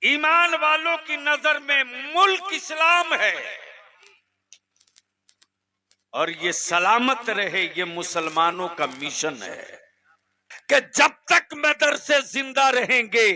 ईमान वालों की नजर में मुल्क इस्लाम है और ये सलामत रहे, ये मुसलमानों का मिशन है कि जब तक मदरसे जिंदा रहेंगे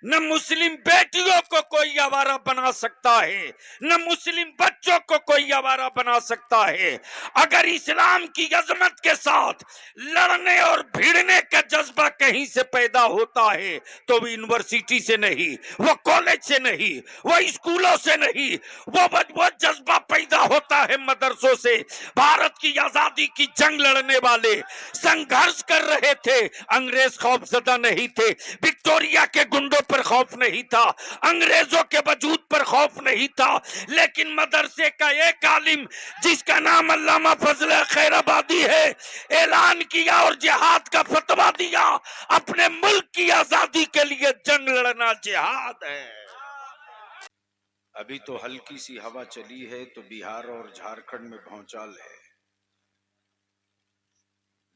न मुस्लिम बेटियों को कोई आवारा बना सकता है, न मुस्लिम बच्चों को कोई आवारा बना सकता है। अगर इस्लाम की अजमत के साथ लड़ने और भिड़ने का जज्बा कहीं से पैदा होता है तो वो यूनिवर्सिटी से नहीं, वो कॉलेज से नहीं, वो स्कूलों से नहीं, वो जज्बा पैदा होता है मदरसों से। भारत की आजादी की जंग लड़ने वाले संघर्ष कर रहे थे, अंग्रेज खौफजदा नहीं थे, विक्टोरिया के गुंडों पर खौफ नहीं था, अंग्रेजों के वजूद पर खौफ नहीं था, लेकिन मदरसे का एक आलिम जिसका नाम अल्लामा फजल खैराबादी है, ऐलान किया और जिहाद का फतवा दिया। अपने मुल्क की आजादी के लिए जंग लड़ना जिहाद है। अभी तो हल्की सी हवा चली है तो बिहार और झारखंड में भौचाल है।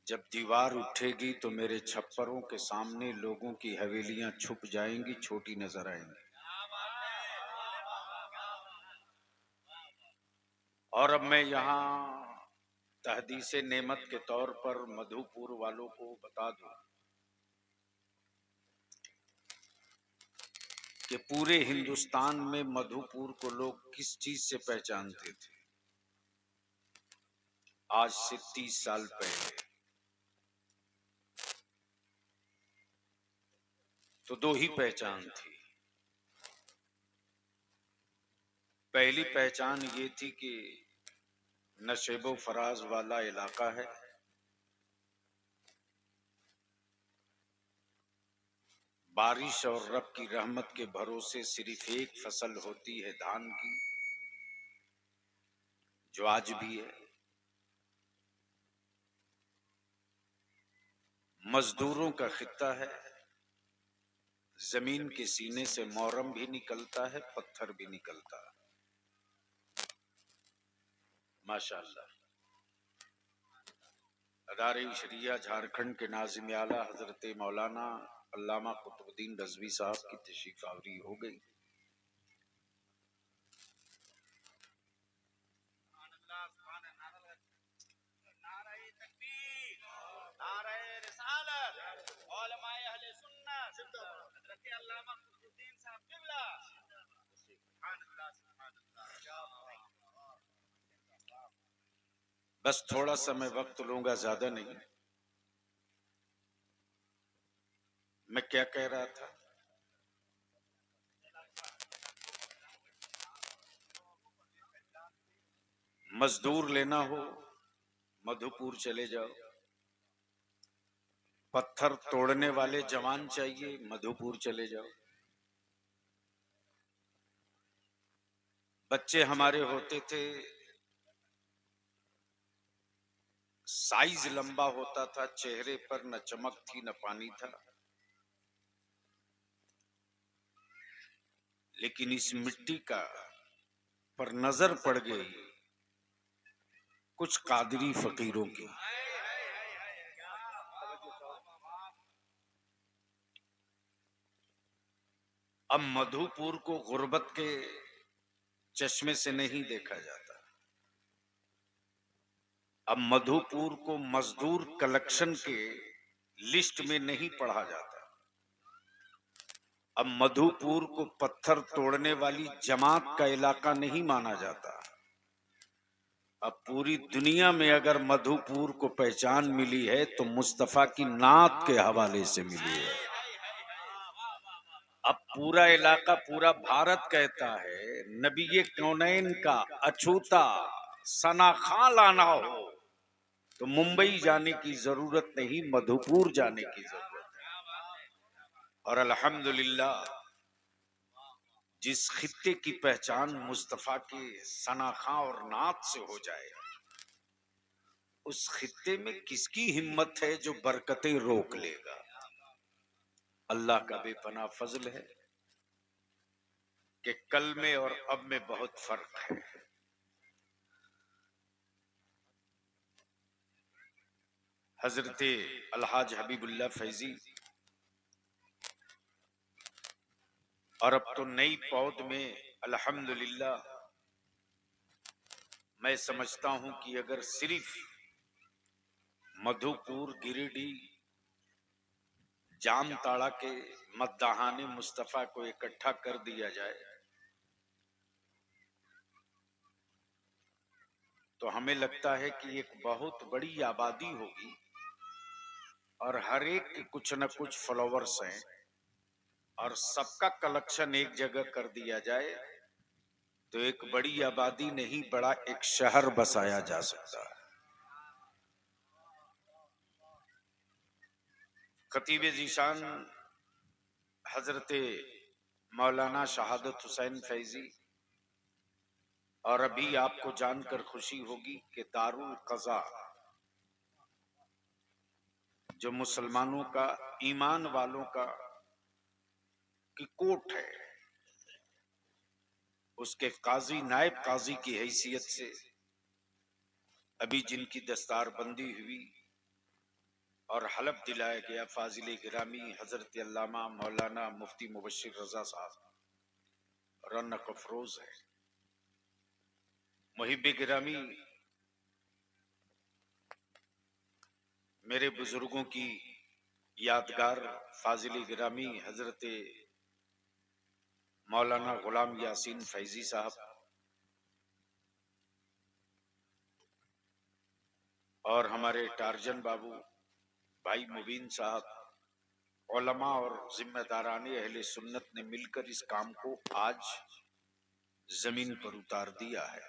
जब दीवार उठेगी तो मेरे छप्परों के सामने लोगों की हवेलियां छुप जाएंगी, छोटी नजर आएंगी। और अब मैं यहाँ तहदीसे नेमत के तौर पर मधुपुर वालों को बता दूं कि पूरे हिंदुस्तान में मधुपुर को लोग किस चीज से पहचानते थे। आज से 30 साल पहले तो दो ही पहचान थी। पहली पहचान ये थी कि नशेबो फराज वाला इलाका है, बारिश और रब की रहमत के भरोसे सिर्फ एक फसल होती है धान की, जो आज भी है। मजदूरों का खित्ता है, जमीन के सीने से मोरम भी निकलता है, पत्थर भी निकलता है। माशाअल्लाह। अदारे शरिया झारखंड के नाज़िम आला हजरत मौलाना अल्लामा कुतुबुद्दीन रज़वी साहब की तशरीफ आवरी हो गई। बस थोड़ा सा मैं वक्त लूंगा, ज्यादा नहीं। मैं क्या कह रहा था? मजदूर लेना हो मधुपुर चले जाओ, पत्थर तोड़ने वाले जवान चाहिए मधुपुर चले जाओ। बच्चे हमारे होते थे, साइज लंबा होता था, चेहरे पर न चमक थी न पानी था, लेकिन इस मिट्टी का पर नजर पड़ गई कुछ कादरी फकीरों की। अब मधुपुर को गुर्बत के चश्मे से नहीं देखा जाता, अब मधुपुर को मजदूर कलेक्शन के लिस्ट में नहीं पढ़ा जाता, अब मधुपुर को पत्थर तोड़ने वाली जमात का इलाका नहीं माना जाता। अब पूरी दुनिया में अगर मधुपुर को पहचान मिली है तो मुस्तफा की नात के हवाले से मिली है। अब पूरा इलाका, पूरा भारत कहता है नबी कौनैन का अछूता सना खां लाना हो तो मुंबई जाने की जरूरत नहीं, मधुपुर जाने की जरूरत है। और अल्हम्दुलिल्लाह जिस खित्ते की पहचान मुस्तफा के सना खां और नात से हो जाए, उस खित्ते में किसकी हिम्मत है जो बरकतें रोक लेगा। अल्लाह का बेपनाह फजल है कि कल में और अब में बहुत फर्क है। हजरत अलहाज हबीबुल्लाह फैजी और अब तो नई पौध में अल्हम्दुलिल्लाह मैं समझता हूं कि अगर सिर्फ मधुपुर, गिरिडीह, जामताड़ा के मद्दाहाने मुस्तफा को इकट्ठा कर दिया जाए तो हमें लगता है कि एक बहुत बड़ी आबादी होगी और हर एक के कुछ न कुछ फॉलोवर्स हैं और सबका कलेक्शन एक जगह कर दिया जाए तो एक बड़ी आबादी नहीं, बड़ा एक शहर बसाया जा सकता है। खतीब जीशान हजरत मौलाना शहादत हुसैन फैजी, और अभी आपको जानकर खुशी होगी कि दारुल कज़ा जो मुसलमानों का, ईमान वालों का की कोर्ट है, उसके काजी, नायब काजी की हैसियत से अभी जिनकी दस्तारबंदी हुई और हलफ दिलाया गया फाजिल गिरामी हजरत अल्लामा मौलाना मुफ्ती मुबश्शिर रजा साहब रौनक अफरोज है। मुहिब गिरामी मेरे बुजुर्गों की यादगार फाजिल गिरामी हजरत मौलाना गुलाम यासीन फैजी साहब और हमारे टार्जन बाबू भाई मुबीन साहब, उलमा और जिम्मेदाराने अहले सुन्नत ने मिलकर इस काम को आज जमीन पर उतार दिया है।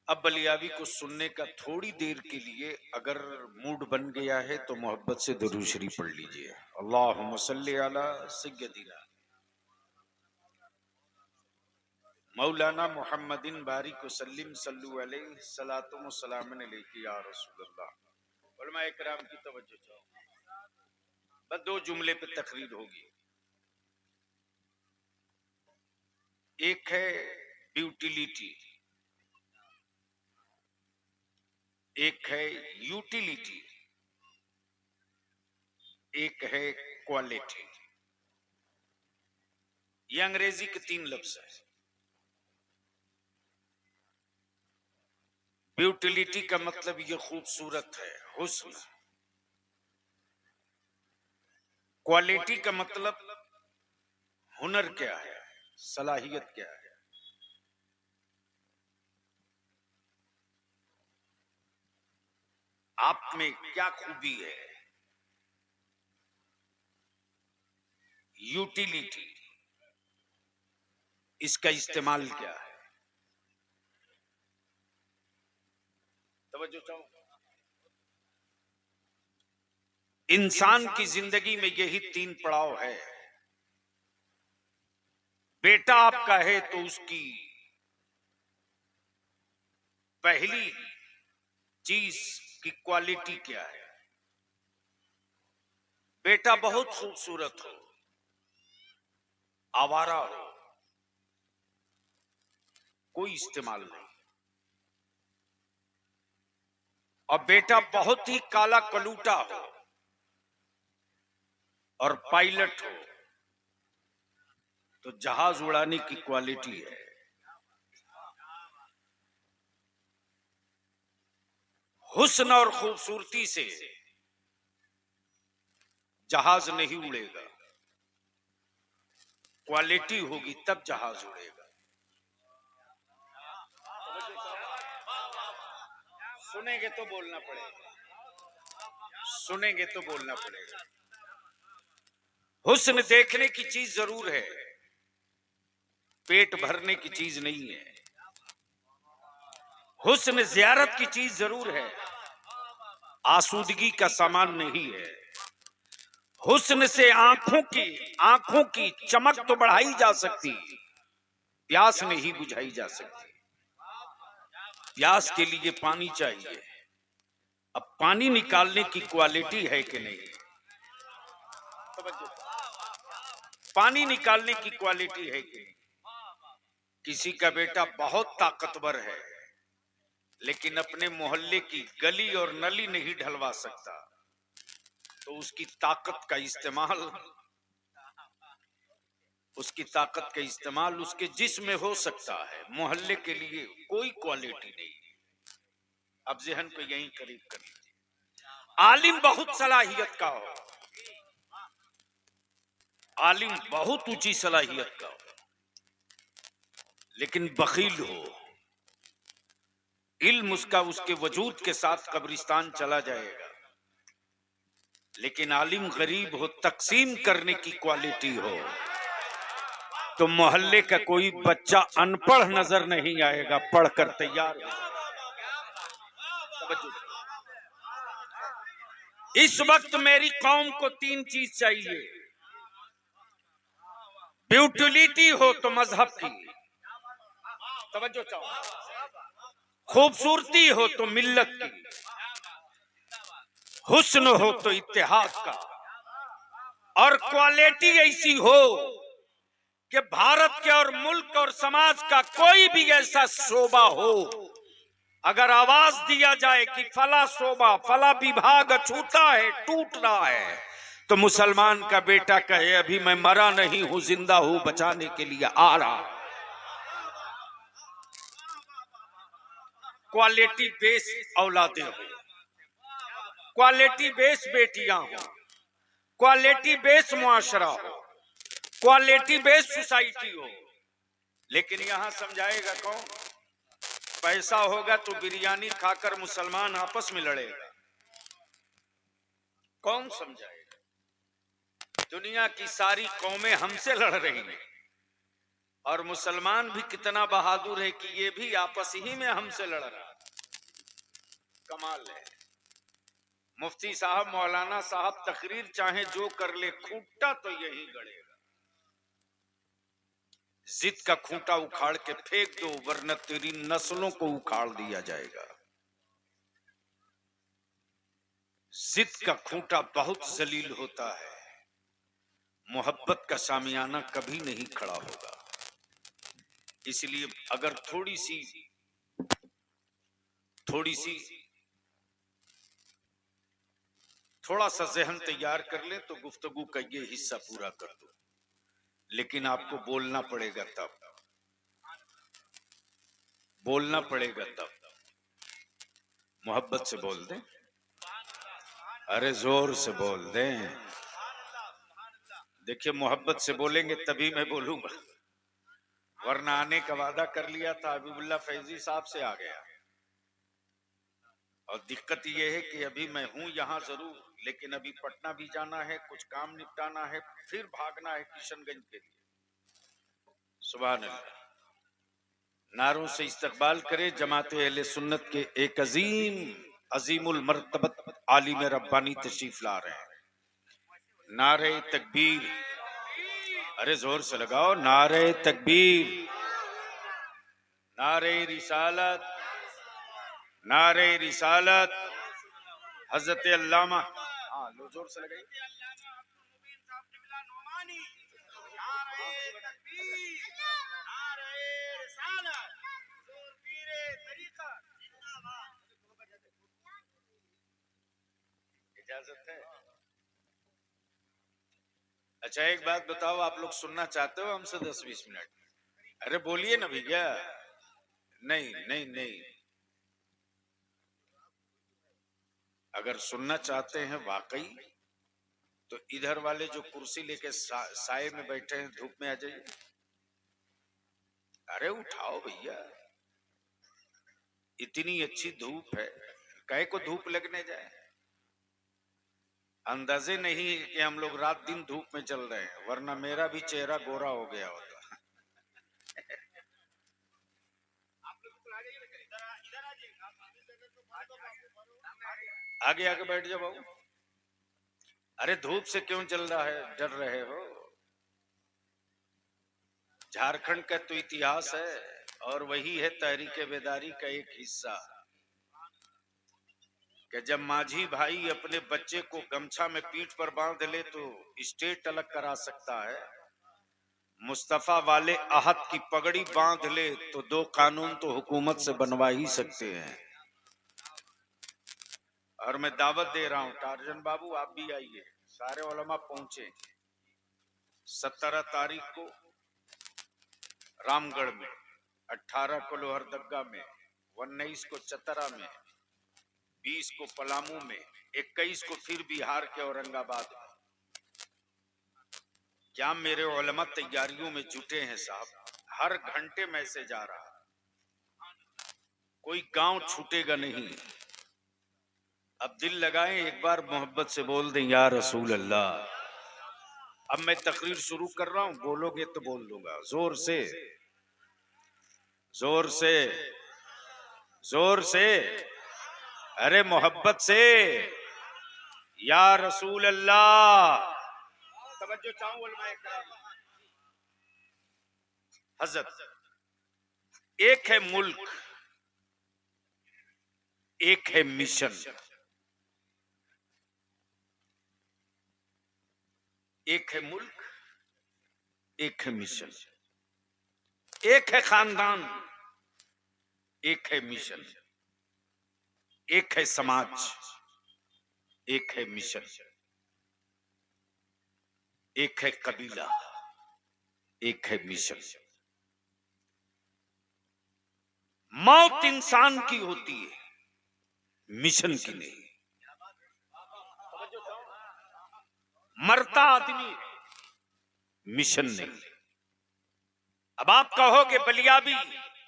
अब बलियावी को सुनने का थोड़ी देर के लिए अगर मूड बन गया है तो मोहब्बत से दुरूद शरीफ पढ़ लीजिए। अल्लाहुम्मा सल्ली अला सय्यदिना मौलाना मुहम्मदिन बारिक वसल्लिम सल्लु अलैहि सलातुम व सलामन अलैहि या रसूल अल्लाह। उलमा इकराम की तवज्जो चाहो, बस दो जुमले पे तकरीर होगी। एक है ड्यूटिलिटी, एक है यूटिलिटी, एक है क्वालिटी। ये अंग्रेजी के तीन लफ्ज है। ब्यूटिलिटी का मतलब ये खूबसूरत है, हुस्न। क्वालिटी का मतलब हुनर क्या है, सलाहियत क्या है। आप में क्या खूबी है। यूटिलिटी, इसका इस्तेमाल क्या है। तवज्जो चाहो, इंसान की जिंदगी में यही तीन पड़ाव है। बेटा आपका है तो उसकी पहली चीज की क्वालिटी क्या है। बेटा बहुत खूबसूरत हो, आवारा हो, कोई इस्तेमाल नहीं, और बेटा बहुत ही काला कलूटा हो और पायलट हो तो जहाज उड़ाने की क्वालिटी है। हुस्न और खूबसूरती से जहाज नहीं उड़ेगा, क्वालिटी होगी तब जहाज उड़ेगा। सुनेंगे तो बोलना पड़ेगा, सुनेंगे तो बोलना पड़ेगा। हुस्न देखने की चीज जरूर है, पेट भरने की चीज नहीं है। हुस्न ज़ियारत की चीज जरूर है, आसूदगी का सामान नहीं है। हुस्न से आंखों की चमक तो बढ़ाई जा सकती, प्यास नहीं बुझाई जा सकती। प्यास के लिए पानी चाहिए, अब पानी निकालने की क्वालिटी है कि नहीं। पानी निकालने की क्वालिटी है कि नहीं। किसी का बेटा बहुत ताकतवर है लेकिन अपने मोहल्ले की गली और नली नहीं ढलवा सकता, तो उसकी ताकत का इस्तेमाल उसकी ताकत का इस्तेमाल उसके जिस्म में हो सकता है, मोहल्ले के लिए कोई क्वालिटी नहीं। अब जहन को यहीं करीब कर लीजिए। आलिम बहुत सलाहियत का हो, आलिम बहुत ऊंची सलाहियत का हो, लेकिन बखील हो, इल्म उसका उसके वजूद के साथ कब्रिस्तान चला जाएगा। लेकिन आलिम गरीब हो, तकसीम करने की क्वालिटी हो, तो मोहल्ले का कोई बच्चा अनपढ़ नजर नहीं आएगा, पढ़कर तैयार हो। इस वक्त मेरी कौम को 3 चीज चाहिए। ब्यूटिलिटी हो तो मजहब की, तवज्जो चाहो, खूबसूरती हो तो मिल्लत की, हुस्न हो तो इत्तेहाद का, और क्वालिटी ऐसी हो कि भारत के और मुल्क और समाज का कोई भी ऐसा शोबा हो, अगर आवाज दिया जाए कि फला शोबा फला विभाग अछूता है, टूट रहा है, तो मुसलमान का बेटा कहे अभी मैं मरा नहीं हूं, जिंदा हूं, बचाने के लिए आ रहा। क्वालिटी बेस औलादे हो, क्वालिटी बेस बेटियां हो, क्वालिटी बेस मुआशरा हो, क्वालिटी बेस सोसाइटी हो। लेकिन यहां समझाएगा कौन? पैसा होगा तो बिरयानी खाकर मुसलमान आपस में लड़ेगा, कौन समझाएगा? दुनिया की सारी कौमें हमसे लड़ रही हैं, और मुसलमान भी कितना बहादुर है कि ये भी आपस ही में हमसे लड़ रहा। कमाल है। मुफ्ती साहब, मौलाना साहब तकरीर चाहे जो कर ले, खूंटा तो यही गड़ेगा। जिद का खूंटा उखाड़ के फेंक दो, वरना तेरी नस्लों को उखाड़ दिया जाएगा। जिद का खूंटा बहुत जलील होता है, मोहब्बत का सामियाना कभी नहीं खड़ा होगा। इसलिए अगर थोड़ा सा जहन तैयार कर ले तो गुफ्तगू का ये हिस्सा पूरा कर दो। लेकिन आपको बोलना पड़ेगा तब, बोलना पड़ेगा तब। मोहब्बत से बोल दें, अरे जोर से बोल दें। देखिए, मोहब्बत से बोलेंगे तभी मैं बोलूंगा, वरना आने का वादा कर लिया था, हबीबुल्लाह फैजी साहब से आ गया। और दिक्कत यह है कि अभी मैं हूं यहां जरूर, लेकिन अभी पटना भी जाना है, कुछ काम निपटाना है, फिर भागना है किशनगंज के लिए। सुभान अल्लाह। नारों से इस्तकबाल करे जमाते अहले सुन्नत के एक अजीमुल मर्तबत आलिम रब्बानी तशरीफ ला रहे हैं। नारे तकबीर, अरे जोर से लगाओ, नारे तकबीर, नारे रिसालत, नारे रिसालत। हजरत अल्लामा, हाँ लो जोर से लगाइए। इजाजत है? अच्छा एक बात बताओ, आप लोग सुनना चाहते हो हमसे 10-20 मिनट? अरे बोलिए ना भैया। नहीं नहीं नहीं, अगर सुनना चाहते हैं वाकई, तो इधर वाले जो कुर्सी लेके साए में बैठे हैं, धूप में आ जाइए। अरे उठाओ भैया, इतनी अच्छी धूप है, काहे को धूप लगने जाए? अंदाजे नहीं है कि हम लोग रात दिन धूप में चल रहे हैं, वरना मेरा भी चेहरा गोरा हो गया होता। आगे आगे बैठ जाओ बाबू। अरे धूप से क्यों जल रहा है, डर रहे हो? झारखंड का तो इतिहास है, और वही है तहरीक बेदारी का एक हिस्सा, कि जब माझी भाई अपने बच्चे को गमछा में पीठ पर बांध ले तो स्टेट अलग करा सकता है, मुस्तफा वाले अहद की पगड़ी बांध ले तो 2 कानून तो हुकूमत से बनवा ही सकते हैं। और मैं दावत दे रहा हूं, टार्जन बाबू आप भी आइए, सारे उलमा पहुंचे। 17 तारीख को रामगढ़ में, 18 को लोहरदगा में, 19 को चतरा में, 20 को पलामू में, 21 को फिर बिहार के औरंगाबाद में। क्या मेरे उलमा तैयारियों में जुटे हैं साहब? हर घंटे मैसेज आ रहा, कोई गांव छूटेगा नहीं। अब दिल लगाएं, एक बार मोहब्बत से बोल दें या रसूल अल्लाह। अब मैं तकरीर शुरू कर रहा हूं, बोलोगे तो बोल दूंगा जोर से, जोर से, जोर से, अरे मोहब्बत से, या रसूल अल्लाह। तवज्जो चाहूं उलमाए कराम। हजरत, एक है मुल्क, एक है मिशन। एक है मुल्क, एक है मिशन। एक है खानदान, एक है मिशन। एक है समाज, एक है मिशन। एक है कबीला, एक है मिशन। मौत इंसान की होती है, मिशन की नहीं। मरता आदमी, मिशन नहीं। अब आप कहोगे बलियाबी,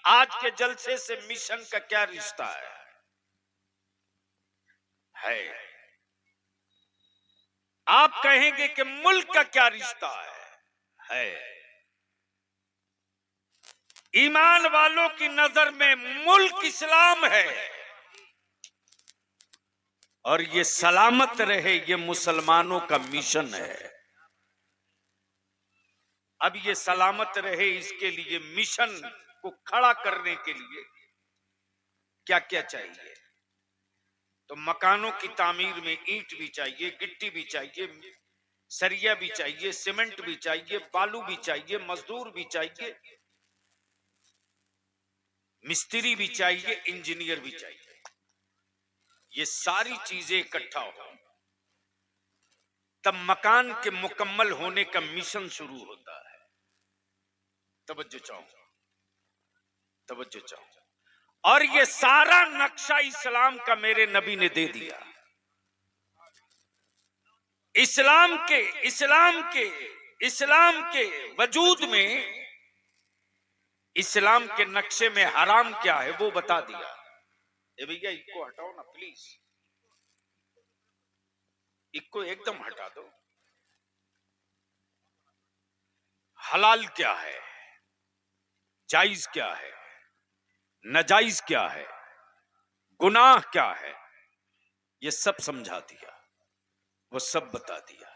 आज के जलसे से मिशन का क्या रिश्ता है? आप कहेंगे कि मुल्क का क्या रिश्ता है। ईमान वालों की नजर में मुल्क इस्लाम है, और ये सलामत रहे ये मुसलमानों का मिशन है। अब ये सलामत रहे, इसके लिए मिशन को खड़ा करने के लिए क्या क्या चाहिए? तो मकानों की तामीर में ईंट भी चाहिए, गिट्टी भी चाहिए, सरिया भी चाहिए, सीमेंट भी चाहिए, बालू भी चाहिए, मजदूर भी चाहिए, मिस्त्री भी चाहिए, इंजीनियर भी चाहिए। ये सारी चीजें इकट्ठा हो तब मकान के मुकम्मल होने का मिशन शुरू होता है। तवज्जो चाहो, तवज्जो चाहो। और ये सारा नक्शा इस्लाम का मेरे नबी ने दे दिया। इस्लाम के वजूद में, इस्लाम के नक्शे में हराम क्या है वो बता दिया। ए भैया इसको हटाओ ना प्लीज, इसको एकदम हटा दो। हलाल क्या है, जायज क्या है, नाजायज क्या है, गुनाह क्या है, ये सब समझा दिया, वो सब बता दिया।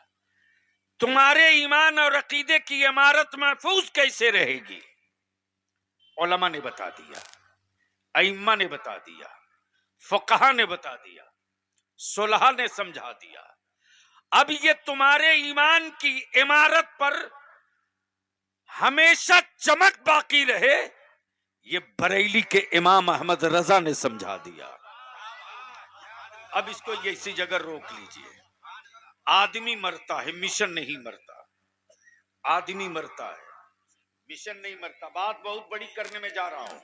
तुम्हारे ईमान और अकीदे की इमारत महफूज कैसे रहेगी, उलमा ने बता दिया, अइम्मा ने बता दिया, फुकहा ने बता दिया, सुलहा ने समझा दिया। अब ये तुम्हारे ईमान की इमारत पर हमेशा चमक बाकी रहे, ये बरेली के इमाम अहमद रजा ने समझा दिया। अब इसको ये इसी जगह रोक लीजिए। आदमी मरता है, मिशन नहीं मरता। आदमी मरता है, मिशन नहीं मरता। बात बहुत बड़ी करने में जा रहा हूं,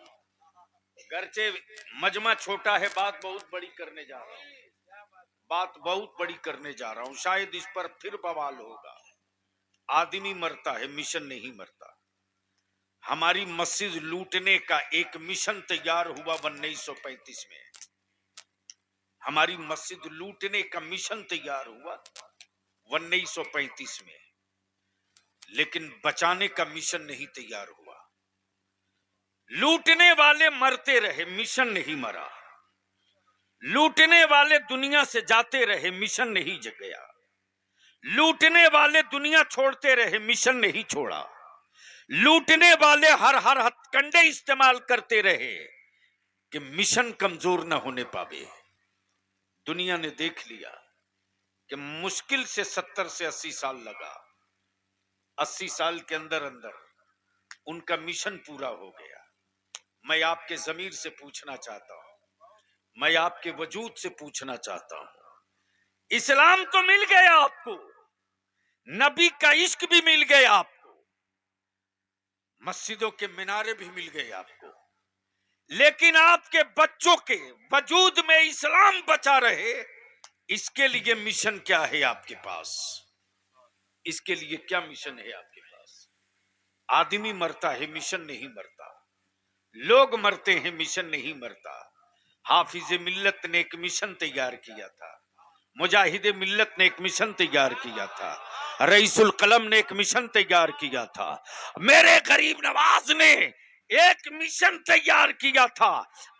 गर्चे मजमा छोटा है, बात बहुत बड़ी करने जा रहा हूं, बात बहुत बड़ी करने जा रहा हूं। शायद इस पर फिर बवाल होगा। आदमी मरता है, मिशन नहीं मरता। हमारी मस्जिद लूटने का एक मिशन तैयार हुआ 1935 में। हमारी मस्जिद लूटने का मिशन तैयार हुआ 1935 में, लेकिन बचाने का मिशन नहीं तैयार हुआ। लूटने वाले मरते रहे, मिशन नहीं मरा। लूटने वाले दुनिया से जाते रहे, मिशन नहीं गया। लूटने वाले दुनिया छोड़ते रहे, मिशन नहीं छोड़ा। लूटने वाले हर हथकंडे इस्तेमाल करते रहे कि मिशन कमजोर न होने पावे। दुनिया ने देख लिया कि मुश्किल से 70 से 80 साल लगा। 80 साल के अंदर अंदर उनका मिशन पूरा हो गया। मैं आपके जमीर से पूछना चाहता हूं, मैं आपके वजूद से पूछना चाहता हूं, इस्लाम तो मिल गया आपको, नबी का इश्क भी मिल गया आपको, मस्जिदों के मीनारे भी मिल गए आपको, लेकिन आपके बच्चों के वजूद में इस्लाम बचा रहे, इसके लिए मिशन क्या है आपके पास? इसके लिए क्या मिशन है आपके पास? आदमी मरता है, मिशन नहीं मरता। लोग मरते हैं, मिशन नहीं मरता। हाफिज मिल्लत ने एक मिशन तैयार किया था, मुजाहिद मिल्लत ने एक मिशन तैयार किया था, रईसुल कलम ने एक मिशन तैयार किया था, मेरे गरीब नवाज ने एक मिशन तैयार किया था।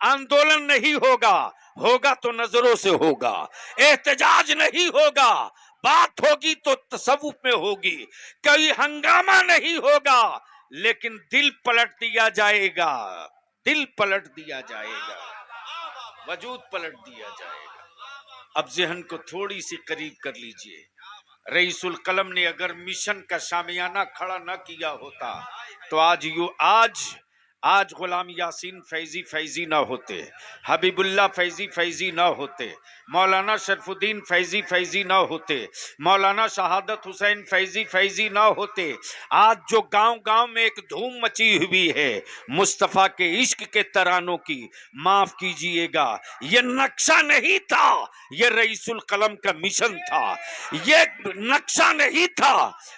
आंदोलन नहीं होगा, होगा तो नजरों से होगा। एहतजाज नहीं होगा, बात होगी तो तसव्वुफ में होगी। कोई हंगामा नहीं होगा, लेकिन दिल पलट दिया जाएगा, दिल पलट दिया जाएगा, वजूद पलट दिया जाएगा। अब जहन को थोड़ी सी करीब कर लीजिए। रईसुल कलम ने अगर मिशन का शामियाना खड़ा न किया होता तो आज गुलाम यासीन फैजी ना होते, हबीबुल्ला फैजी ना होते, मौलाना शरफुद्दीन फैजी ना होते, मौलाना शहादत हुसैन फैजी ना होते। आज जो गांव गांव में एक धूम मची हुई है मुस्तफा के इश्क के तरानों की, माफ कीजिएगा, ये नक्शा नहीं था, ये रईसुल कलम का मिशन था। ये नक्शा नहीं था,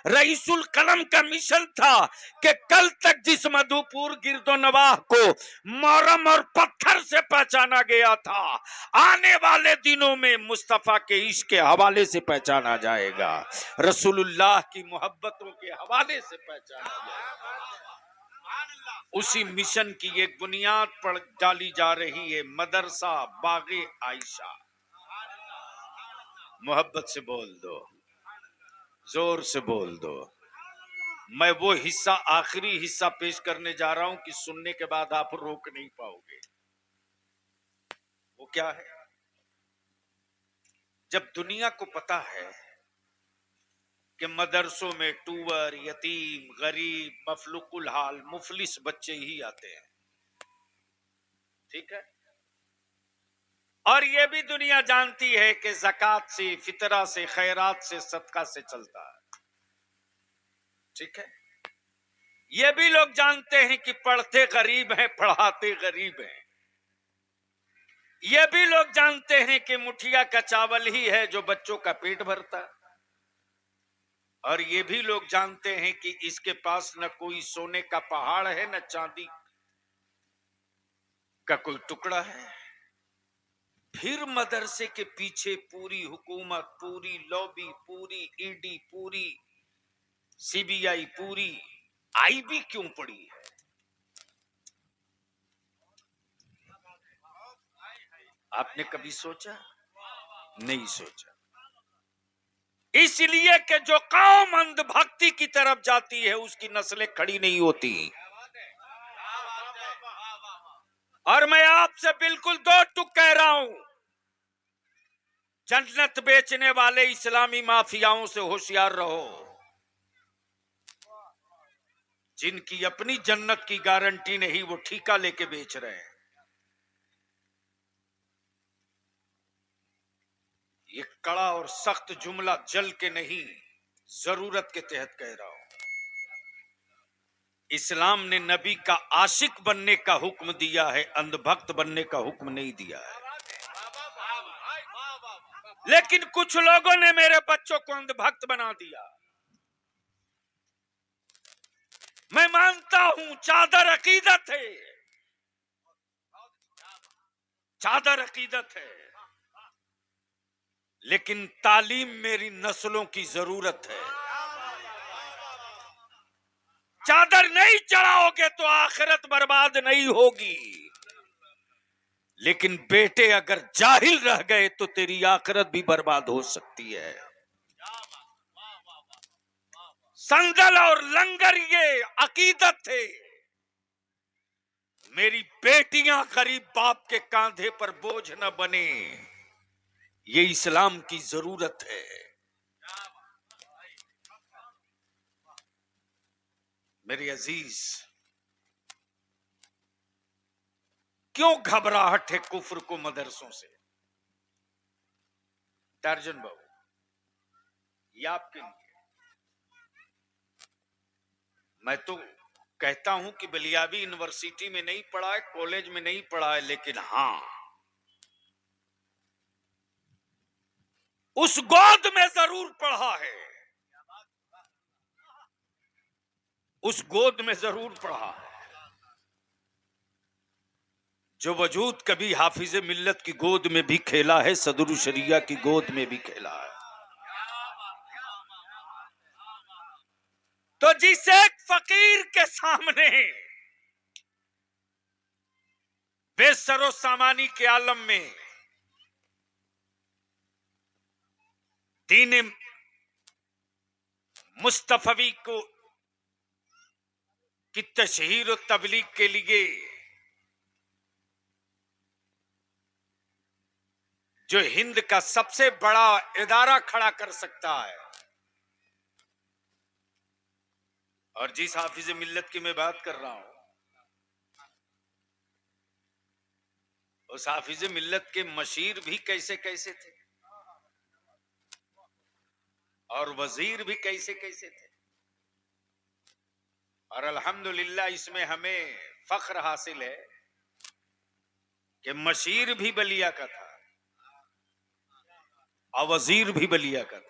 रईसुल कलम का मिशन था कि कल तक जिस मधुपुर गिरदो नवाह को मोरम और पत्थर से पहचाना गया था, आने वाले दिनों में मुस्तफा के इश्क के हवाले से पहचाना जाएगा, रसूलुल्लाह की मोहब्बतों के हवाले से पहचाना जाएगा। उसी मिशन की एक बुनियाद पर डाली जा रही है मदरसा बागे आयशा। मोहब्बत से बोल दो, जोर से बोल दो। मैं वो हिस्सा, आखिरी हिस्सा पेश करने जा रहा हूं कि सुनने के बाद आप रोक नहीं पाओगे। वो क्या है? जब दुनिया को पता है कि मदरसों में टूवर, यतीम, गरीब, मफलुकुल हाल, मुफलिस बच्चे ही आते हैं, ठीक है, और ये भी दुनिया जानती है कि ज़कात से, फितरा से, खैरात से, सदका से चलता है, ठीक है, ये भी लोग जानते हैं कि पढ़ते गरीब हैं, पढ़ाते गरीब हैं। ये भी लोग जानते हैं कि मुठिया का चावल ही है जो बच्चों का पेट भरता है। और ये भी लोग जानते हैं कि इसके पास न कोई सोने का पहाड़ है, न चांदी का कोई टुकड़ा है। फिर मदरसे के पीछे पूरी हुकूमत, पूरी लॉबी, पूरी ईडी, पूरी सीबीआई, पूरी आईबी क्यों पड़ी है? आपने कभी सोचा? नहीं सोचा। इसलिए कि जो कौम अंधभक्ति की तरफ जाती है उसकी नस्लें खड़ी नहीं होती। और मैं आपसे बिल्कुल दो टुक कह रहा हूं, जन्नत बेचने वाले इस्लामी माफियाओं से होशियार रहो, जिनकी अपनी जन्नत की गारंटी नहीं, वो ठेका लेके बेच रहे हैं। ये कड़ा और सख्त जुमला जल के नहीं, जरूरत के तहत कह रहा हूं। इस्लाम ने नबी का आशिक बनने का हुक्म दिया है, अंधभक्त बनने का हुक्म नहीं दिया है। लेकिन कुछ लोगों ने मेरे बच्चों को अंधभक्त बना दिया। मैं मानता हूं चादर अकीदत है, चादर अकीदत है, लेकिन तालीम मेरी नस्लों की जरूरत है। चादर नहीं चढ़ाओगे तो आखिरत बर्बाद नहीं होगी, लेकिन बेटे अगर जाहिल रह गए तो तेरी आखिरत भी बर्बाद हो सकती है। संदल और लंगर ये अकीदत थे। मेरी बेटियां गरीब बाप के कांधे पर बोझ न बने, ये इस्लाम की जरूरत है। मेरे अजीज, क्यों घबराहट है कुफ्र को मदरसों से? टार्जन बाबू, ये आपके लिए, मैं तो कहता हूं कि बलियावी यूनिवर्सिटी में नहीं पढ़ा है, कॉलेज में नहीं पढ़ा है, लेकिन हां उस गोद में जरूर पढ़ा है, उस गोद में जरूर पढ़ा है जो वजूद कभी हाफिज मिल्लत की गोद में भी खेला है, सदरुल शरिया की गोद में भी खेला है। तो जिस एक फकीर के सामने बेसरो सामानी के आलम में दीन मुस्तफवी को की तशहीर और तबलीग के लिए जो हिंद का सबसे बड़ा इदारा खड़ा कर सकता है, और जिस हाफिज मिल्लत की मैं बात कर रहा हूं, उस हाफिज मिल्लत के मशीर भी कैसे कैसे थे और वजीर भी कैसे कैसे थे। और अल्हम्दुलिल्लाह इसमें हमें फख्र हासिल है कि मशीर भी बलिया का था और वजीर भी बलिया का था।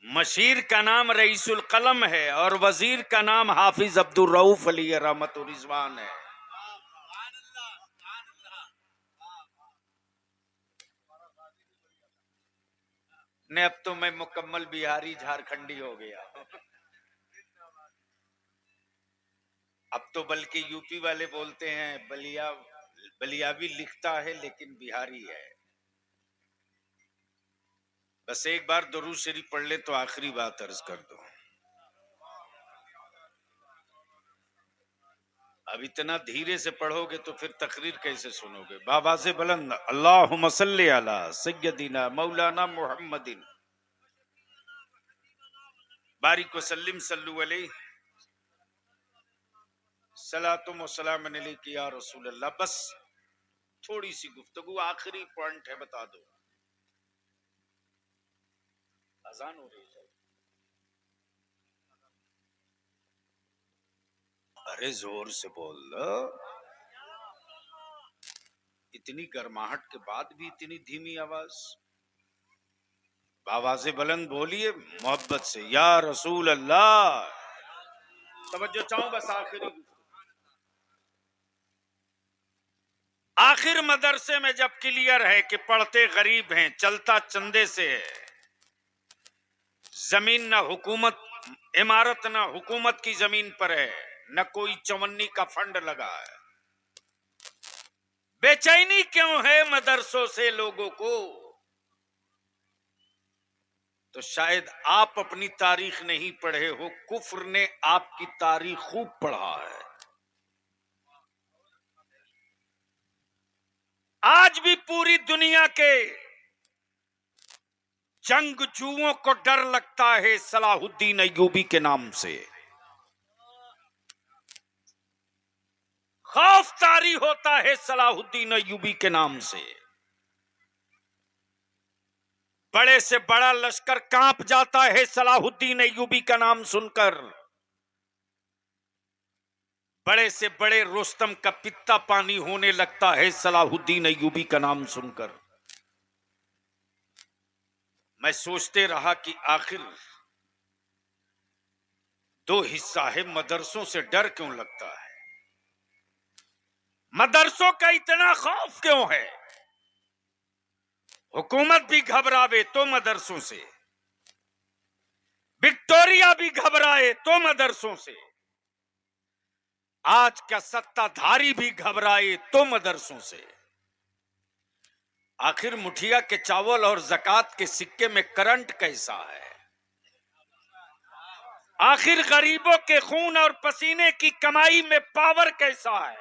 मशीर का नाम रईसुल कलम है और वजीर का नाम हाफिज अब्दुल रऊफ अली रहमतुर रिजवान है। ने अब तो मैं मुकम्मल बिहारी झारखंडी हो गया, अब तो बल्कि यूपी वाले बोलते हैं बलियावी लिखता है लेकिन बिहारी है। बस एक बार दुरूद शरीफ पढ़ ले तो आखिरी बात अर्ज कर दो। अब इतना धीरे से पढ़ोगे तो फिर तकरीर कैसे सुनोगे। बाबा से बुलंद अल्लाहुम्मा सल्ली अला सय्यदिना मौलाना मुहम्मदिन बारिक वसल्लिम सल्लु अलैहि सलातुम व सलाम अलैका या रसूल अल्लाह। बस थोड़ी सी गुफ्तगू, आखिरी पॉइंट है, बता दो। अजान हो रही है। अरे जोर से बोल लो, इतनी गर्माहट के बाद भी इतनी धीमी आवाज। आवाज़ बुलंद बोलिए मोहब्बत से, या रसूल अल्लाह। तवज्जो चाहूं बस आखिरी। आखिर मदरसे में जब क्लियर है कि पढ़ते गरीब हैं, चलता चंदे से है, जमीन ना हुकूमत इमारत ना हुकूमत की जमीन पर है, न कोई चवन्नी का फंड लगा है, बेचैनी क्यों है मदरसों से लोगों को। तो शायद आप अपनी तारीख नहीं पढ़े हो, कुफ्र ने आपकी तारीख खूब पढ़ा है। आज भी पूरी दुनिया के जंगजुओं को डर लगता है सलाहुद्दीन अय्यूबी के नाम से, खौफ तारी होता है सलाहुद्दीन अय्यूबी के नाम से। बड़े से बड़ा लश्कर कांप जाता है सलाहुद्दीन अय्यूबी का नाम सुनकर। बड़े से बड़े रुस्तम का पित्ता पानी होने लगता है सलाहुद्दीन अय्यूबी का नाम सुनकर। मैं सोचते रहा कि आखिर दो हिस्सा है, मदरसों से डर क्यों लगता है, मदरसों का इतना खौफ क्यों है। हुकूमत भी घबरावे तो मदरसों से, विक्टोरिया भी घबराए तो मदरसों से, आज का सत्ताधारी भी घबराए तो मदरसों से। आखिर मुठिया के चावल और जकात के सिक्के में करंट कैसा है। आखिर गरीबों के खून और पसीने की कमाई में पावर कैसा है,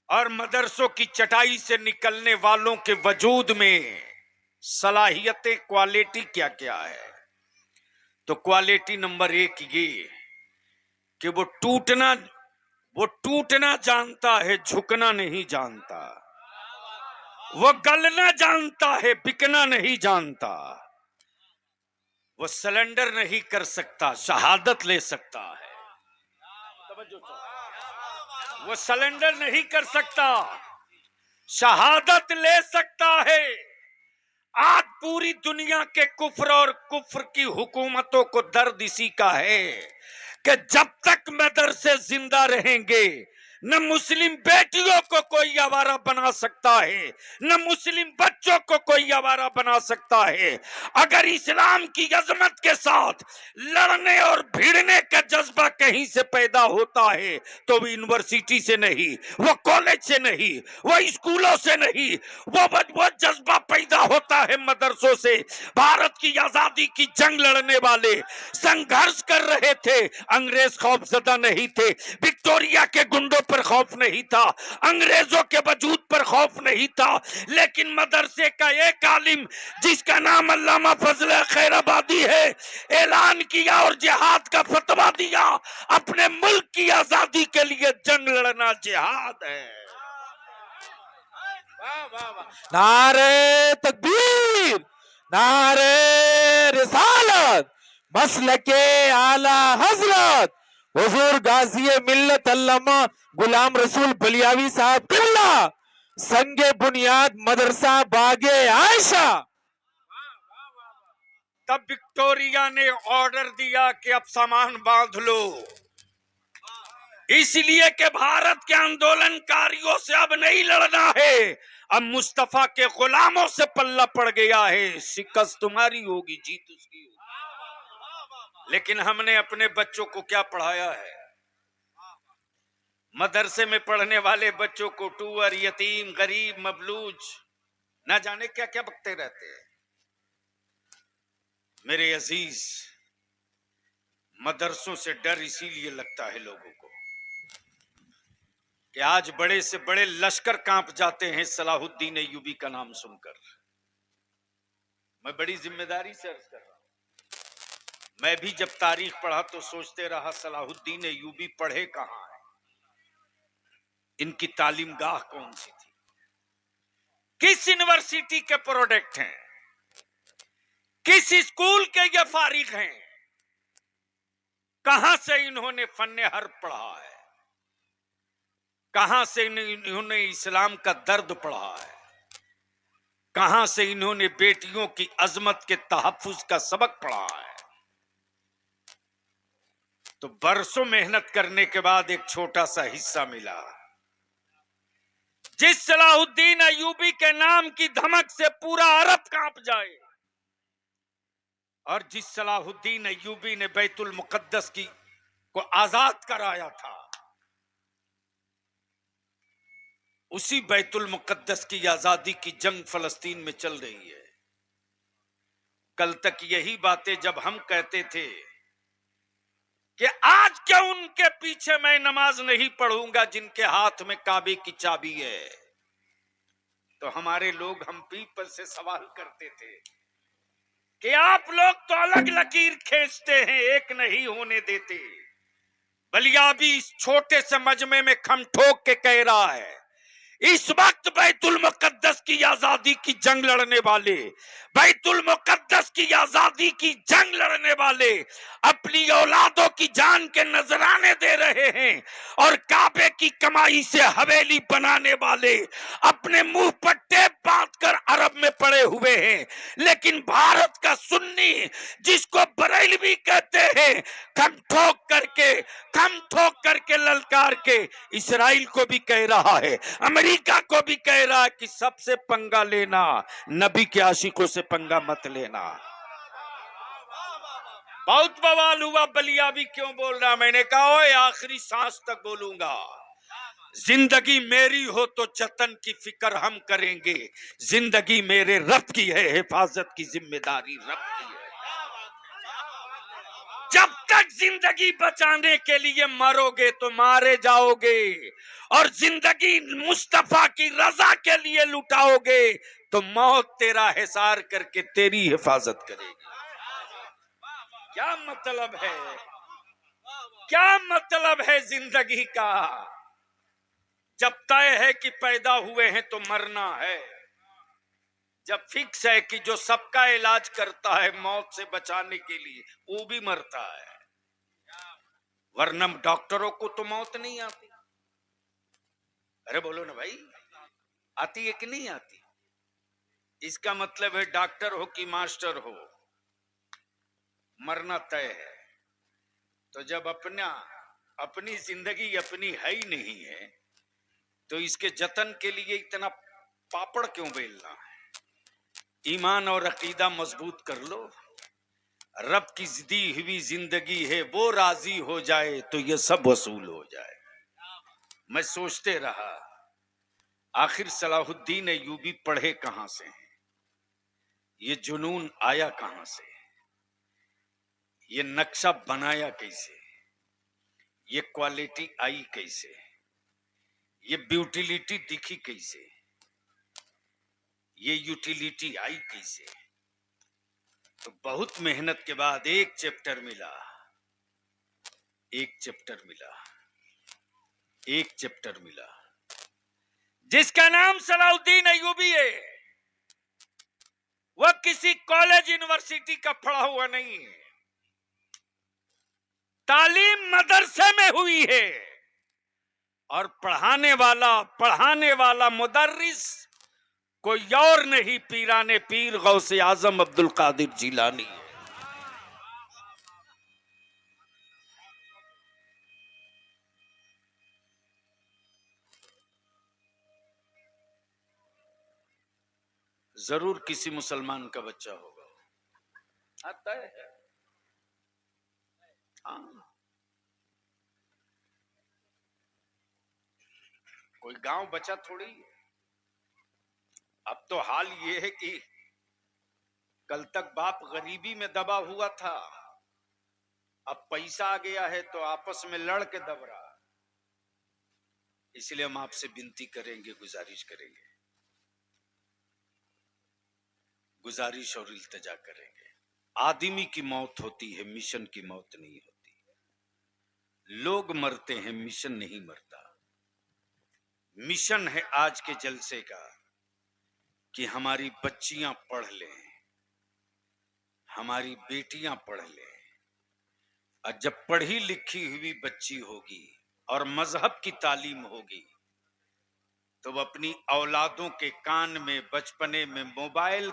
और मदरसों की चटाई से निकलने वालों के वजूद में सलाहियतें, क्वालिटी क्या क्या है। तो क्वालिटी नंबर 1 ये कि वो टूटना जानता है, झुकना नहीं जानता। वो गलना जानता है, बिकना नहीं जानता। वो सिलेंडर नहीं कर सकता, शहादत ले सकता है। वो सिलेंडर नहीं कर सकता, शहादत ले सकता है। आज पूरी दुनिया के कुफ्र और कुफ्र की हुकूमतों को दर्द इसी का है कि जब तक मदरसे जिंदा रहेंगे, न मुस्लिम बेटियों को कोई आवारा बना सकता है, न मुस्लिम बच्चों को कोई आवारा बना सकता है। अगर इस्लाम की अजमत के साथ लड़ने और भिड़ने का जज्बा कहीं से पैदा होता है तो वो यूनिवर्सिटी से नहीं, वो कॉलेज से नहीं, वो स्कूलों से नहीं, वो जज्बा पैदा होता है मदरसों से। भारत की आजादी की जंग लड़ने वाले संघर्ष कर रहे थे, अंग्रेज खौफजदा नहीं थे, विक्टोरिया के गुंडों पर खौफ नहीं था, अंग्रेजों के वजूद पर खौफ नहीं था, लेकिन मदरसे का एक आलिम जिसका नाम अल्लामा फजल खैराबादी है, ऐलान किया और जिहाद का फतवा दिया। अपने मुल्क की आजादी के लिए जंग लड़ना जिहाद है। नारे तकबीर, नारे रिसालत, मसलके आला हजरत हुजूर गाजी मिल्लत अल्लामा गुलाम रसूल बलियावी साहब किबला, संगे बुनियाद मदरसा बागे आयशा। तब विक्टोरिया ने ऑर्डर दिया कि अब सामान बांध लो, इसलिए कि भारत के आंदोलनकारियों से अब नहीं लड़ना है, अब मुस्तफा के गुलामों से पल्ला पड़ गया है। शिकस्त तुम्हारी होगी, जीत उसकी होगी। लेकिन हमने अपने बच्चों को क्या पढ़ाया है? मदरसे में पढ़ने वाले बच्चों को टूअर, यतीम, गरीब, मबलूज, ना जाने क्या क्या बकते रहते हैं। मेरे अजीज, मदरसों से डर इसीलिए लगता है लोगों को कि आज बड़े से बड़े लश्कर कांप जाते हैं सलाहुद्दीन अय्यूबी का नाम सुनकर। मैं बड़ी जिम्मेदारी से अर्ज कर रहा हूं, मैं भी जब तारीख पढ़ा तो सोचते रहा सलाहुद्दीन अय्यूबी पढ़े कहां है, इनकी तालीमगाह कौन सी थी, किस यूनिवर्सिटी के प्रोडक्ट हैं, किस स्कूल के ये फारिग हैं, कहां से इन्होंने फन्ने हर्ब पढ़ा है, कहां से इन्होंने इस्लाम का दर्द पढ़ा है, कहां से इन्होंने बेटियों की अजमत के तहफ्फुज का सबक पढ़ा है। तो बरसों मेहनत करने के बाद एक छोटा सा हिस्सा मिला। जिस सलाहुद्दीन अय्यूबी के नाम की धमक से पूरा अरब कांप जाए, और जिस सलाहुद्दीन अय्यूबी ने बैतुल मुकद्दस की को आजाद कराया था, उसी बैतुल मुकद्दस की आजादी की जंग फलस्तीन में चल रही है। कल तक यही बातें जब हम कहते थे कि आज क्यों उनके पीछे मैं नमाज नहीं पढ़ूंगा जिनके हाथ में काबे की चाबी है, तो हमारे लोग हम पीपल से सवाल करते थे कि आप लोग तो अलग लकीर खींचते हैं, एक नहीं होने देते। बलियाबी इस छोटे से मजमे में खम ठोक के कह रहा है, इस वक्त बैतुल मुकद्दस की आजादी की जंग लड़ने वाले, बैतुल मुकद्दस की आजादी की जंग लड़ने वाले अपनी औलादों की जान के नजराने दे रहे हैं, और काबे की कमाई से हवेली बनाने वाले अपने मुंह पर टेप बांधकर अरब में पड़े हुए हैं। लेकिन भारत का सुन्नी, जिसको बरेलवी कहते हैं, खम ठोक करके ललकार के इसराइल को भी कह रहा है, अमेरिका को भी कह रहा है कि सबसे पंगा लेना, नबी के आशिकों से पंगा मत लेना। बहुत बवाल हुआ, बलियाबी क्यों बोल रहा? मैंने कहा ओए आखिरी सांस तक बोलूंगा। जिंदगी मेरी हो तो जतन की फिक्र हम करेंगे, जिंदगी मेरे रब की है, हिफाजत की जिम्मेदारी रब की है। जब तक जिंदगी बचाने के लिए मरोगे तो मारे जाओगे, और जिंदगी मुस्तफा की रजा के लिए लुटाओगे तो मौत तेरा हिसार करके तेरी हिफाजत करेगी। क्या मतलब है, क्या मतलब है जिंदगी का? जब तय है कि पैदा हुए हैं तो मरना है, जब फिक्स है कि जो सबका इलाज करता है मौत से बचाने के लिए, वो भी मरता है, वरना डॉक्टरों को तो मौत नहीं आती। अरे बोलो ना भाई, आती है कि नहीं आती? इसका मतलब है डॉक्टर हो कि मास्टर हो, मरना तय है। तो जब अपनी जिंदगी अपनी है ही नहीं है, तो इसके जतन के लिए इतना पापड़ क्यों बेलना है? ईमान और अकीदा मजबूत कर लो। रब की दी हुई जिंदगी है, वो राजी हो जाए तो ये सब वसूल हो जाए। मैं सोचते रहा, आखिर सलाहुद्दीन अय्यूबी पढ़े कहां से हैं? ये जुनून आया कहां से? ये नक्शा बनाया कैसे? ये क्वालिटी आई कैसे? ये ब्यूटिलिटी दिखी कैसे? ये यूटिलिटी आई कैसे? तो बहुत मेहनत के बाद एक चैप्टर मिला, एक चैप्टर मिला, एक चैप्टर मिला, जिसका नाम सलाहुद्दीन अय्यूबी है। वह किसी कॉलेज यूनिवर्सिटी का पढ़ा हुआ नहीं है, तालीम मदरसे में हुई है, और पढ़ाने वाला मुदर्रिस कोई और नहीं, पीराने पीर गौसे आजम अब्दुल कादिर जिलानी है। जरूर किसी मुसलमान का बच्चा होगा, आता है। हाँ, कोई गांव बचा थोड़ी। अब तो हाल ये है कि कल तक बाप गरीबी में दबा हुआ था, अब पैसा आ गया है तो आपस में लड़ के दब रहा। इसलिए हम आपसे विनती करेंगे, गुजारिश और इल्तिजा करेंगे। आदमी की मौत होती है, मिशन की मौत नहीं होती। लोग मरते हैं, मिशन नहीं मरता। मिशन है आज के जलसे का कि हमारी बच्चियां पढ़ लें, हमारी बेटियां पढ़ लें, और जब पढ़ी लिखी हुई बच्ची होगी और मजहब की तालीम होगी, तो वो अपनी औलादों के कान में बचपने में मोबाइल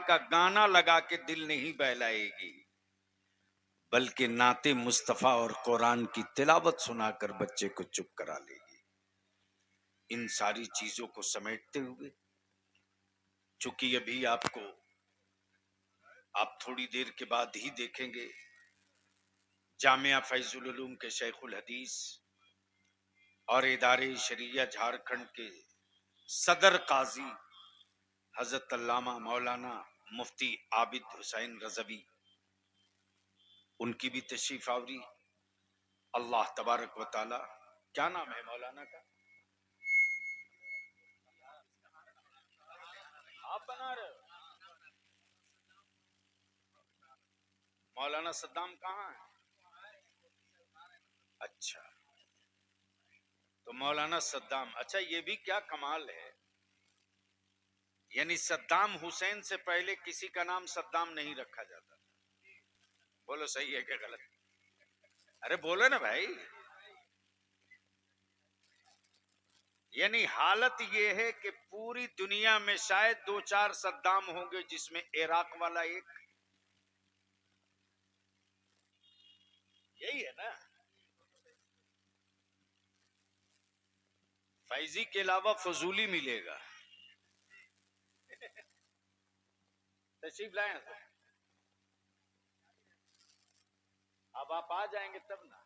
का गाना लगा के दिल नहीं बहलाएगी, बल्कि नाते मुस्तफा और कुरान की तिलावत सुनाकर बच्चे को चुप करा लेगी। इन सारी चीजों को समेटते हुए, चूंकि अभी आप थोड़ी देर के बाद ही देखेंगे, जामिया फैजुल उलूम के शेखुल हदीस और इदारे शरिया झारखंड के सदर काजी हजरत अल्लामा मौलाना मुफ्ती आबिद हुसैन रजवी, उनकी भी तशरीफ आवरी। अल्लाह तबारक व ताला, क्या नाम है मौलाना का? आप बना रहे हो? मौलाना सद्दाम कहाँ है? अच्छा, तो मौलाना सद्दाम, अच्छा ये भी क्या कमाल है, यानी सद्दाम हुसैन से पहले किसी का नाम सद्दाम नहीं रखा जाता। बोलो सही है क्या गलत? अरे बोलो ना भाई। यानी हालत ये है कि पूरी दुनिया में शायद 2-4 सद्दाम होंगे, जिसमें इराक वाला एक, यही है ना। फैजी के अलावा फजूली मिलेगा। तशरीफ लाए तो अब आप आ जाएंगे तब ना।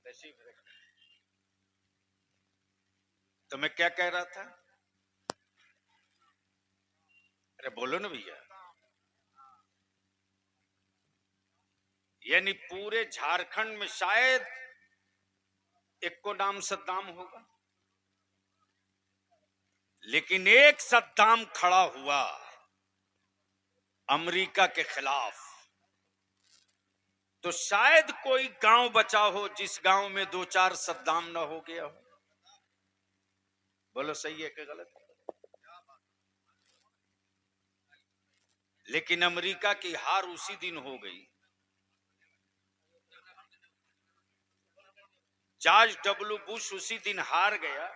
तशरीफ रख। तो मैं क्या कह रहा था? अरे बोलो ना भैया। यानी पूरे झारखंड में शायद एक को नाम सद्दाम होगा, लेकिन एक सद्दाम खड़ा हुआ अमेरिका के खिलाफ, तो शायद कोई गांव बचा हो जिस गांव में 2-4 सद्दाम ना हो गया हो। बोलो सही है कि गलत? लेकिन अमेरिका की हार उसी दिन हो गई। जॉर्ज डब्ल्यू बुश उसी दिन हार गया